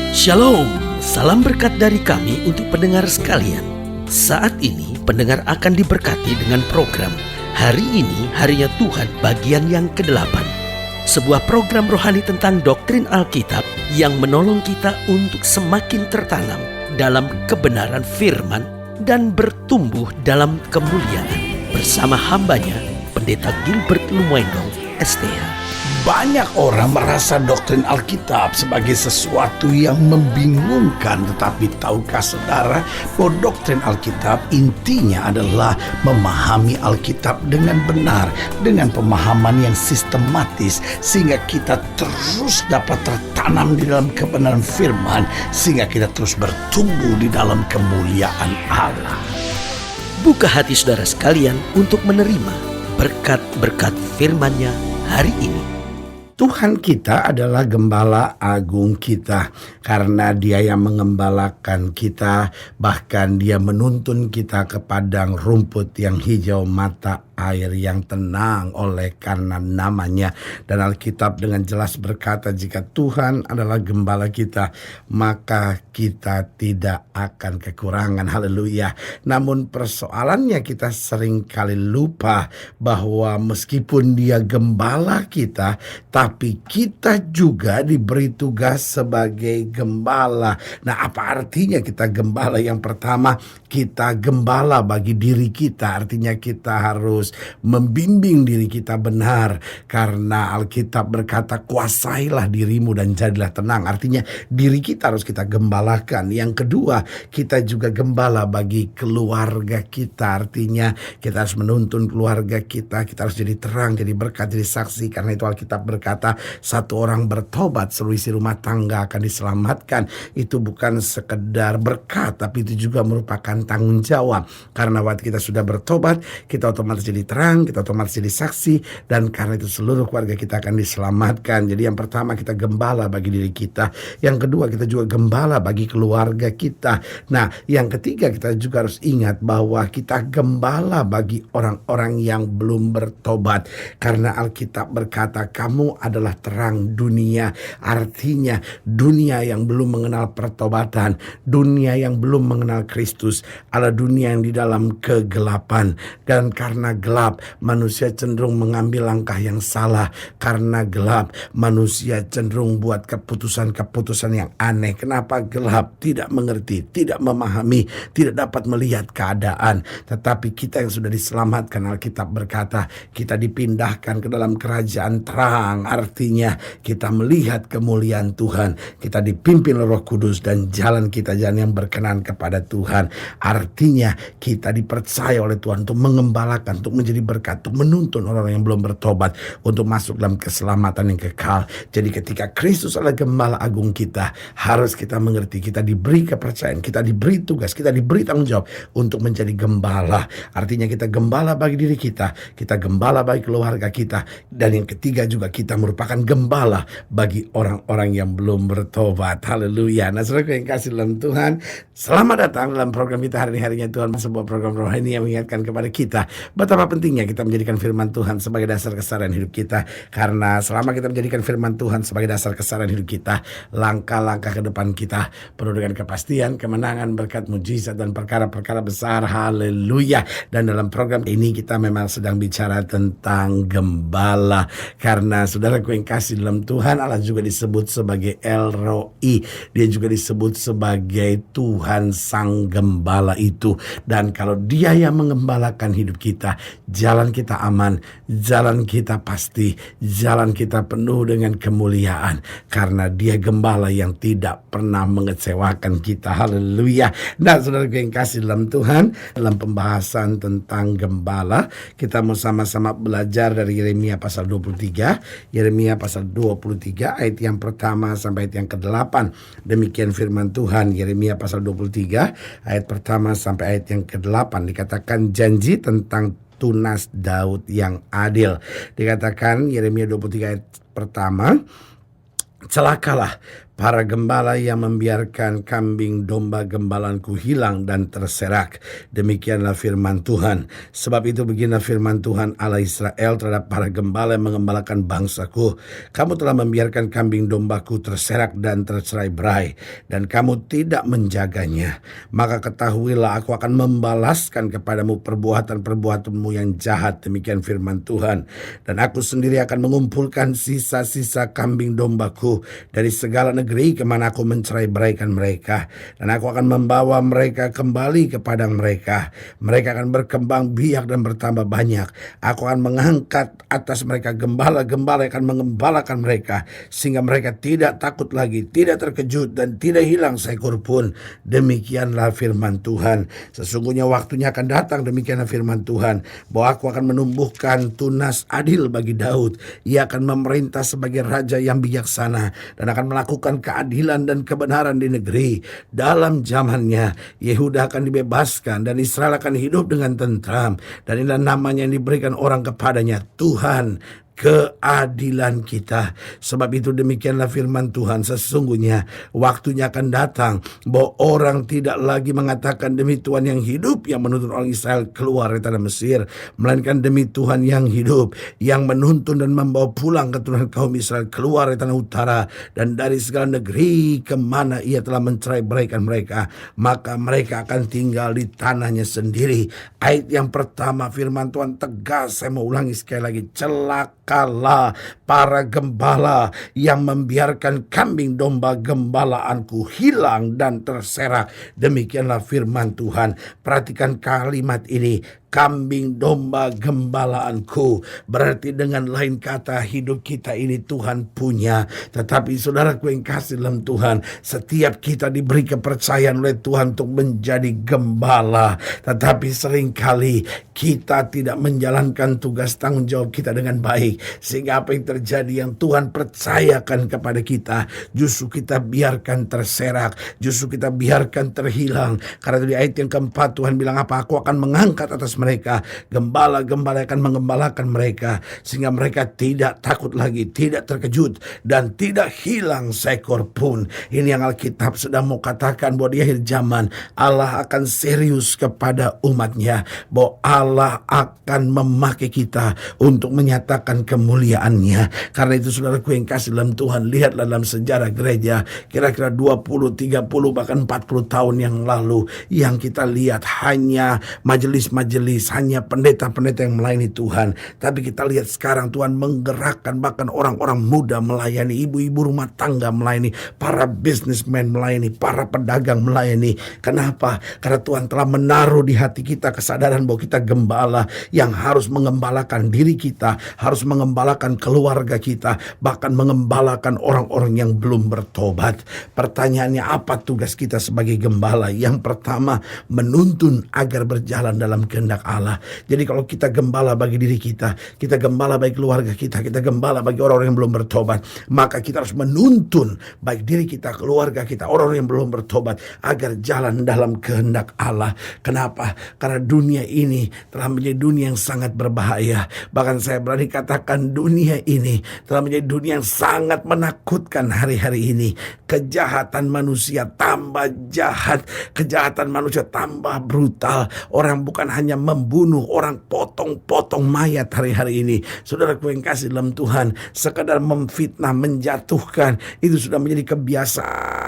Shalom, salam berkat dari kami untuk pendengar sekalian. Saat ini pendengar akan diberkati dengan program Hari Ini Harinya Tuhan bagian yang ke-8. Sebuah program rohani tentang doktrin Alkitab yang menolong kita untuk semakin tertanam dalam kebenaran firman dan bertumbuh dalam kemuliaan. Bersama hambanya, Pendeta Gilbert Lumwendong, STH. Banyak orang merasa doktrin Alkitab sebagai sesuatu yang membingungkan. Tetapi tahukah saudara bahwa doktrin Alkitab intinya adalah memahami Alkitab dengan benar, dengan pemahaman yang sistematis, sehingga kita terus dapat tertanam di dalam kebenaran firman, sehingga kita terus bertumbuh di dalam kemuliaan Allah. Buka hati saudara sekalian untuk menerima berkat-berkat firman-Nya hari ini. Tuhan kita adalah gembala agung kita, karena Dia yang mengembalakan kita, bahkan Dia menuntun kita ke padang rumput yang hijau, mata air yang tenang oleh karena namanya. Dan Alkitab dengan jelas berkata, jika Tuhan adalah gembala kita, maka kita tidak akan kekurangan. Haleluya. Namun persoalannya, kita sering kali lupa bahwa meskipun Dia gembala kita, tapi kita juga diberi tugas sebagai gembala. Nah, apa artinya kita gembala? Yang pertama, kita gembala bagi diri kita. Artinya kita harus membimbing diri kita benar, karena Alkitab berkata, kuasailah dirimu dan jadilah tenang. Artinya diri kita harus kita gembalakan. Yang kedua, kita juga gembala bagi keluarga kita. Artinya kita harus menuntun keluarga kita. Kita harus jadi terang, jadi berkat, jadi saksi. Karena itu Alkitab berkata, satu orang bertobat, seluruh isi rumah tangga akan diselamatkan. Itu bukan sekedar berkat, tapi itu juga merupakan tanggung jawab. Karena waktu kita sudah bertobat, kita otomatis jadi terang, kita otomatis jadi saksi, dan karena itu seluruh keluarga kita akan diselamatkan. Jadi yang pertama, kita gembala bagi diri kita. Yang kedua, kita juga gembala bagi keluarga kita. Nah, yang ketiga, kita juga harus ingat bahwa kita gembala bagi orang-orang yang belum bertobat. Karena Alkitab berkata, kamu adalah terang dunia. Artinya dunia yang belum mengenal pertobatan, dunia yang belum mengenal Kristus, adalah dunia yang di dalam kegelapan. Dan karena gelap, manusia cenderung mengambil langkah yang salah. Karena gelap, manusia cenderung buat keputusan-keputusan yang aneh. Kenapa gelap? Tidak mengerti, tidak memahami, tidak dapat melihat keadaan. Tetapi kita yang sudah diselamatkan, Alkitab berkata, kita dipindahkan ke dalam kerajaan terang. Artinya kita melihat kemuliaan Tuhan, kita dipimpin oleh Roh Kudus, dan jalan kita jalan yang berkenan kepada Tuhan. Artinya kita dipercaya oleh Tuhan untuk mengembalakan, untuk menjadi berkat, untuk menuntun orang yang belum bertobat untuk masuk dalam keselamatan yang kekal. Jadi ketika Kristus adalah gembala agung kita, harus kita mengerti, kita diberi kepercayaan, kita diberi tugas, kita diberi tanggung jawab untuk menjadi gembala. Artinya kita gembala bagi diri kita gembala bagi keluarga kita, dan yang ketiga juga kita merupakan gembala bagi orang-orang yang belum bertobat. Haleluya. Nah, saudara yang kasih dalam Tuhan, selamat datang dalam program kita Hari Ini Harinya Tuhan, sebuah program rohani yang mengingatkan kepada kita betapa pentingnya kita menjadikan firman Tuhan sebagai dasar keseharian hidup kita. Karena selama kita menjadikan firman Tuhan sebagai dasar keseharian hidup kita, langkah-langkah ke depan kita penuh dengan kepastian, kemenangan, berkat, mujizat, dan perkara-perkara besar. Haleluya. Dan dalam program ini kita memang sedang bicara tentang gembala. Karena saudaraku yang kasih dalam Tuhan, Allah juga disebut sebagai El Roi. Dia juga disebut sebagai Tuhan Sang Gembala itu. Dan kalau Dia yang mengembalakan hidup kita, jalan kita aman, jalan kita pasti, jalan kita penuh dengan kemuliaan. Karena Dia gembala yang tidak pernah mengecewakan kita. Haleluya. Nah, saudaraku yang kasih dalam Tuhan, dalam pembahasan tentang gembala, kita mau sama-sama belajar dari Yeremia pasal 23. Yeremia pasal 23 ayat yang pertama sampai ayat yang ke-8. Demikian firman Tuhan, Yeremia pasal 23 ayat pertama sampai ayat yang ke-8. Dikatakan janji tentang tunas Daud yang adil. Dikatakan Yeremia 23 ayat pertama, celakalah Para gembala yang membiarkan kambing domba gembalanku hilang dan terserak. Demikianlah firman Tuhan. Sebab itu beginilah firman Tuhan Allah Israel terhadap para gembala yang mengembalakan bangsaku. Kamu telah membiarkan kambing dombaku terserak dan tercerai-berai, dan kamu tidak menjaganya. Maka ketahuilah aku akan membalaskan kepadamu perbuatan-perbuatanmu yang jahat. Demikian firman Tuhan. Dan aku sendiri akan mengumpulkan sisa-sisa kambing dombaku dari segala negeri kemana aku mencerai-beraikan mereka, dan aku akan membawa mereka kembali ke padang mereka. Mereka akan berkembang biak dan bertambah banyak. Aku akan mengangkat atas mereka gembala-gembala yang akan mengembalakan mereka, sehingga mereka tidak takut lagi, tidak terkejut, dan tidak hilang seekor pun. Demikianlah firman Tuhan. Sesungguhnya waktunya akan datang, demikianlah firman Tuhan, bahwa aku akan menumbuhkan tunas adil bagi Daud. Ia akan memerintah sebagai raja yang bijaksana, dan akan melakukan keadilan dan kebenaran di negeri. Dalam zamannya Yehuda akan dibebaskan dan Israel akan hidup dengan tentram, dan inilah namanya yang diberikan orang kepadanya, Tuhan keadilan kita. Sebab itu demikianlah firman Tuhan, sesungguhnya waktunya akan datang bahwa orang tidak lagi mengatakan demi Tuhan yang hidup yang menuntun orang Israel keluar dari tanah Mesir, melainkan demi Tuhan yang hidup yang menuntun dan membawa pulang keturunan kaum Israel keluar dari tanah utara dan dari segala negeri kemana ia telah mencerai-beraikan mereka. Maka mereka akan tinggal di tanahnya sendiri. Ayat yang pertama firman Tuhan tegas, saya mau ulangi sekali lagi, celakalah para gembala yang membiarkan kambing domba gembalaanku hilang dan terserak. Demikianlah firman Tuhan. Perhatikan kalimat ini, kambing domba gembalaanku. Berarti dengan lain kata, hidup kita ini Tuhan punya. Tetapi saudaraku yang kasih dalam Tuhan, setiap kita diberi kepercayaan oleh Tuhan untuk menjadi gembala. Tetapi seringkali kita tidak menjalankan tugas tanggung jawab kita dengan baik. Sehingga apa yang terjadi yang Tuhan percayakan kepada kita, justru kita biarkan terserak, justru kita biarkan terhilang. Karena di ayat yang keempat Tuhan bilang apa? Aku akan mengangkat atas mereka gembala-gembala akan mengembalakan mereka, sehingga mereka tidak takut lagi, tidak terkejut, dan tidak hilang seekor pun. Ini yang Alkitab sedang mau katakan, bahwa di akhir zaman Allah akan serius kepada umatnya, bahwa Allah akan memakai kita untuk menyatakan kemuliaannya. Karena itu saudaraku yang kasih dalam Tuhan, lihatlah dalam sejarah gereja kira-kira 20, 30, bahkan 40 tahun yang lalu, yang kita lihat hanya majelis-majelis, hanya pendeta-pendeta yang melayani Tuhan. Tapi kita lihat sekarang Tuhan menggerakkan bahkan orang-orang muda melayani, ibu-ibu rumah tangga melayani, para businessman melayani, para pedagang melayani. Kenapa? Karena Tuhan telah menaruh di hati kita kesadaran bahwa kita gembala yang harus mengembalakan diri kita, harus mengembalakan keluarga kita, bahkan mengembalakan orang-orang yang belum bertobat. Pertanyaannya, apa tugas kita sebagai gembala? Yang pertama, menuntun agar berjalan dalam kehendak Allah. Jadi kalau kita gembala bagi diri kita, kita gembala bagi keluarga kita, kita gembala bagi orang-orang yang belum bertobat, maka kita harus menuntun baik diri kita, keluarga kita, orang-orang yang belum bertobat agar jalan dalam kehendak Allah. Kenapa? Karena dunia ini telah menjadi dunia yang sangat berbahaya. Bahkan saya berani katakan dunia ini telah menjadi dunia yang sangat menakutkan hari-hari ini. Kejahatan manusia tambah jahat, kejahatan manusia tambah brutal. Orang bukan hanya membunuh, orang potong-potong mayat hari-hari ini. Saudaraku yang kasih dalam Tuhan, sekadar memfitnah, menjatuhkan, itu sudah menjadi kebiasaan